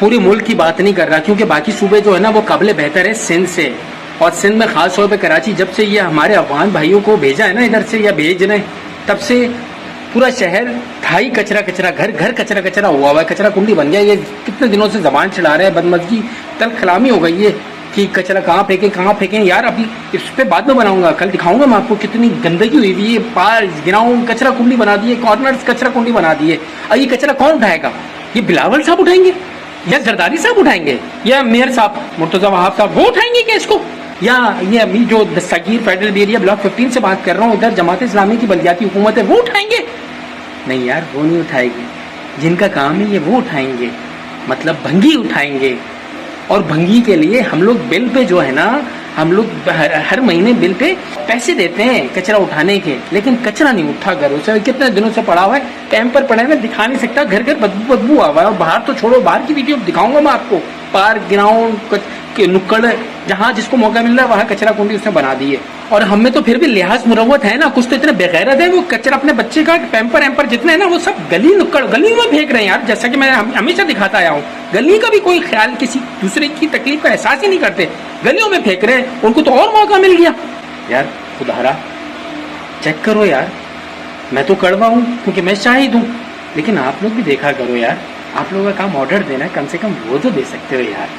पूरे मुल्क की बात नहीं कर रहा, क्योंकि बाकी सूबे जो है ना वो काबिल बेहतर है सिंध से, और सिंध में खास तौर पे कराची जब से ये हमारे अफगान भाइयों को भेजा है ना इधर से, या भेज रहे हैं, तब से पूरा शहर था ही कचरा कचरा, घर घर कचरा कचरा हुआ हुआ है, कचरा कुंडी बन गया। ये कितने दिनों से जबान चढ़ा रहे हैं, बदमज़गी तल खलामी हो गई है कि कचरा कहाँ फेंकें यार। अभी इस पे बाद में बनाऊंगा, कल दिखाऊंगा मैं आपको कितनी गंदगी हुई हुई है। पार गिराऊं कचरा कुंडी बना दिए, कॉर्नर्स कचरा कुंडी बना दिए। अब ये कचरा कौन उठाएगा? ये बिलावल साहब उठाएंगे, या जरदारी साहब उठाएंगे, या मेयर साहब मुर्तजा वहाब साहब वो उठाएंगे क्या इसको? या ये अभी जो दस्तगीर फेडरल एरिया ब्लॉक 15 से बात कर रहा हूँ, उधर जमात इस्लामी की बल्दियाती हुकूमत है, वो उठाएंगे? नहीं यार, वो नहीं उठाएगी। जिनका काम है ये वो उठाएंगे, मतलब भंगी उठाएंगे। और भंगी के लिए हम लोग बिल पे जो है ना, हम लोग हर महीने बिल पे पैसे देते हैं कचरा उठाने के, लेकिन कचरा नहीं उठा घरों से। कितने दिनों से पड़ा हुआ है, कैंप पर पड़ा है, मैं दिखा नहीं सकता, घर घर बदबू आ हुआ है। और बाहर तो छोड़ो, बाहर की वीडियो दिखाऊंगा मैं आपको। पार्क, ग्राउंड के नुक्कड़, जहाँ जिसको मौका मिल रहा है वहाँ कचरा कुंडी उसने बना दी है। और हमें तो फिर भी लिहाज मुरव्वत है ना, कुछ तो इतने बेगैरत है, वो कचरा अपने बच्चे का पैम्पर एम्पर जितने है ना वो सब गली नुक्कड़ गली में फेंक रहे हैं यार। जैसा कि मैं हमेशा दिखाता आया हूँ, गली का भी कोई ख्याल, किसी दूसरे की तकलीफ का एहसास ही नहीं करते, गलियों में फेंक रहे हैं। उनको तो और मौका मिल गया यार। खुदारा चेक करो यार, मैं तो कड़वा हूँ क्योंकि मैं शाहिद हूँ, लेकिन आप लोग भी देखा करो यार। आप लोगों का काम ऑर्डर देना है, कम से कम वो तो दे सकते हो यार।